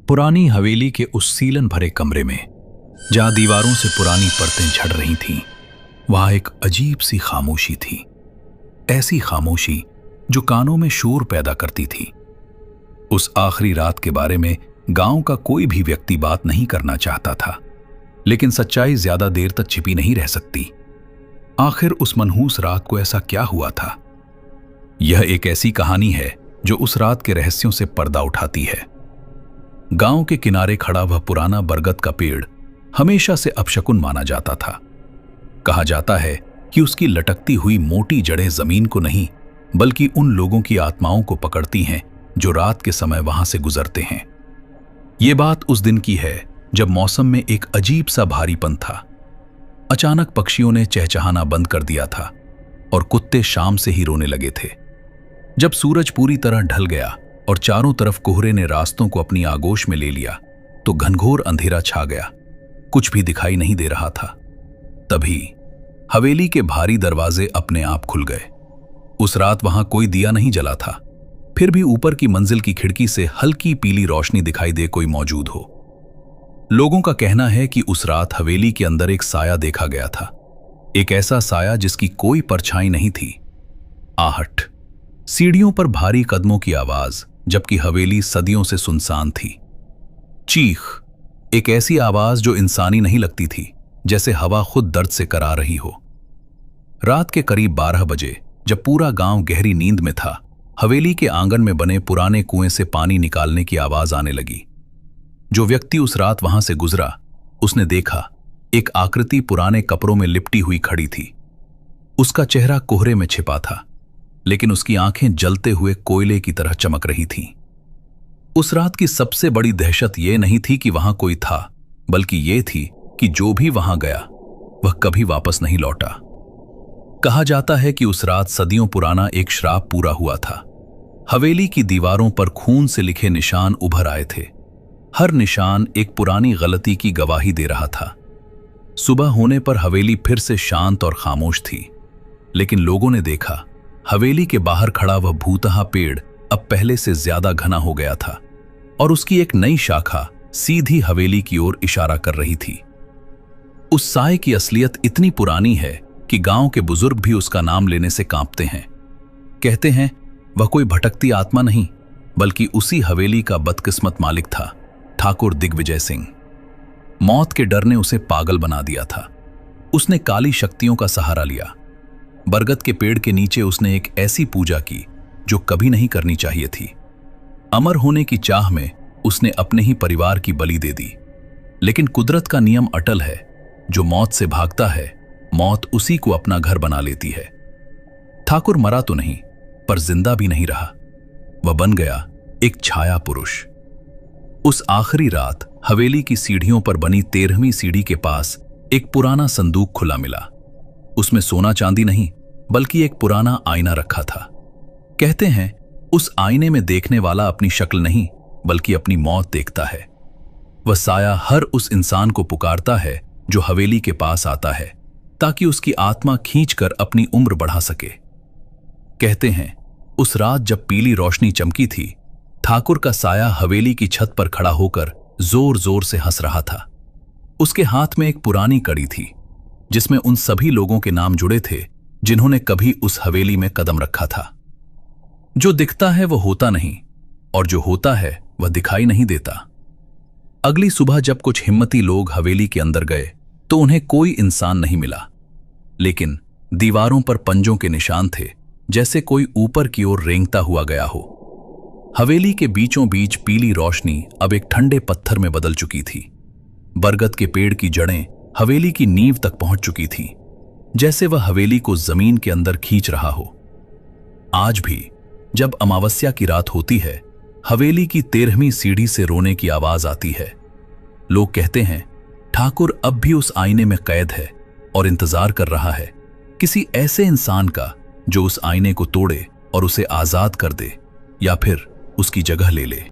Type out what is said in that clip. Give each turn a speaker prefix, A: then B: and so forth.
A: पुरानी हवेली के उस सीलन भरे कमरे में, जहां दीवारों से पुरानी परतें झड़ रही थीं, वहां एक अजीब सी खामोशी थी। ऐसी खामोशी जो कानों में शोर पैदा करती थी। उस आखिरी रात के बारे में गांव का कोई भी व्यक्ति बात नहीं करना चाहता था, लेकिन सच्चाई ज्यादा देर तक छिपी नहीं रह सकती। आखिर उस मनहूस रात को ऐसा क्या हुआ था? यह एक ऐसी कहानी है जो उस रात के रहस्यों से पर्दा उठाती है। गांव के किनारे खड़ा वह पुराना बरगद का पेड़ हमेशा से अपशकुन माना जाता था। कहा जाता है कि उसकी लटकती हुई मोटी जड़ें जमीन को नहीं, बल्कि उन लोगों की आत्माओं को पकड़ती हैं जो रात के समय वहां से गुजरते हैं। ये बात उस दिन की है जब मौसम में एक अजीब सा भारीपन था। अचानक पक्षियों ने चहचहाना बंद कर दिया था और कुत्ते शाम से ही रोने लगे थे। जब सूरज पूरी तरह ढल गया और चारों तरफ कोहरे ने रास्तों को अपनी आगोश में ले लिया, तो घनघोर अंधेरा छा गया। कुछ भी दिखाई नहीं दे रहा था। तभी हवेली के भारी दरवाजे अपने आप खुल गए। उस रात वहां कोई दिया नहीं जला था, फिर भी ऊपर की मंजिल की खिड़की से हल्की पीली रोशनी दिखाई दे कोई मौजूद हो। लोगों का कहना है कि उस रात हवेली के अंदर एक साया देखा गया था। एक ऐसा साया जिसकी कोई परछाई नहीं थी। आहट, सीढ़ियों पर भारी कदमों की आवाज, जबकि हवेली सदियों से सुनसान थी। चीख, एक ऐसी आवाज जो इंसानी नहीं लगती थी, जैसे हवा खुद दर्द से करा रही हो। रात के करीब 12 बजे, जब पूरा गांव गहरी नींद में था, हवेली के आंगन में बने पुराने कुएं से पानी निकालने की आवाज आने लगी। जो व्यक्ति उस रात वहां से गुजरा, उसने देखा एक आकृति पुराने कपड़ों में लिपटी हुई खड़ी थी। उसका चेहरा कोहरे में छिपा था, लेकिन उसकी आंखें जलते हुए कोयले की तरह चमक रही थीं। उस रात की सबसे बड़ी दहशत यह नहीं थी कि वहां कोई था, बल्कि यह थी कि जो भी वहां गया वह कभी वापस नहीं लौटा। कहा जाता है कि उस रात सदियों पुराना एक श्राप पूरा हुआ था। हवेली की दीवारों पर खून से लिखे निशान उभर आए थे। हर निशान एक पुरानी गलती की गवाही दे रहा था। सुबह होने पर हवेली फिर से शांत और खामोश थी, लेकिन लोगों ने देखा हवेली के बाहर खड़ा वह भूतहा पेड़ अब पहले से ज्यादा घना हो गया था और उसकी एक नई शाखा सीधी हवेली की ओर इशारा कर रही थी। उस साए की असलियत इतनी पुरानी है कि गांव के बुजुर्ग भी उसका नाम लेने से कांपते हैं। कहते हैं वह कोई भटकती आत्मा नहीं, बल्कि उसी हवेली का बदकिस्मत मालिक था, ठाकुर दिग्विजय सिंह। मौत के डर ने उसे पागल बना दिया था। उसने काली शक्तियों का सहारा लिया। बरगद के पेड़ के नीचे उसने एक ऐसी पूजा की जो कभी नहीं करनी चाहिए थी। अमर होने की चाह में उसने अपने ही परिवार की बलि दे दी। लेकिन कुदरत का नियम अटल है, जो मौत से भागता है, मौत उसी को अपना घर बना लेती है। ठाकुर मरा तो नहीं, पर जिंदा भी नहीं रहा। वह बन गया एक छाया पुरुष। उस आखिरी रात हवेली की सीढ़ियों पर बनी 13वीं सीढ़ी के पास एक पुराना संदूक खुला मिला। उसमें सोना चांदी नहीं, बल्कि एक पुराना आईना रखा था। कहते हैं उस आईने में देखने वाला अपनी शक्ल नहीं, बल्कि अपनी मौत देखता है। वह साया हर उस इंसान को पुकारता है जो हवेली के पास आता है, ताकि उसकी आत्मा खींचकर अपनी उम्र बढ़ा सके। कहते हैं उस रात जब पीली रोशनी चमकी थी, ठाकुर का साया हवेली की छत पर खड़ा होकर जोर जोर से हंस रहा था। उसके हाथ में एक पुरानी कड़ी थी, जिसमें उन सभी लोगों के नाम जुड़े थे जिन्होंने कभी उस हवेली में कदम रखा था। जो दिखता है वो होता नहीं, और जो होता है वह दिखाई नहीं देता। अगली सुबह जब कुछ हिम्मती लोग हवेली के अंदर गए, तो उन्हें कोई इंसान नहीं मिला, लेकिन दीवारों पर पंजों के निशान थे, जैसे कोई ऊपर की ओर रेंगता हुआ गया हो। हवेली के बीचों बीच पीली रोशनी अब एक ठंडे पत्थर में बदल चुकी थी। बरगद के पेड़ की जड़ें हवेली की नींव तक पहुंच चुकी थी, जैसे वह हवेली को जमीन के अंदर खींच रहा हो। आज भी जब अमावस्या की रात होती है, हवेली की 13वीं सीढ़ी से रोने की आवाज आती है। लोग कहते हैं ठाकुर अब भी उस आईने में कैद है और इंतजार कर रहा है किसी ऐसे इंसान का जो उस आईने को तोड़े और उसे आजाद कर दे, या फिर उसकी जगह ले ले।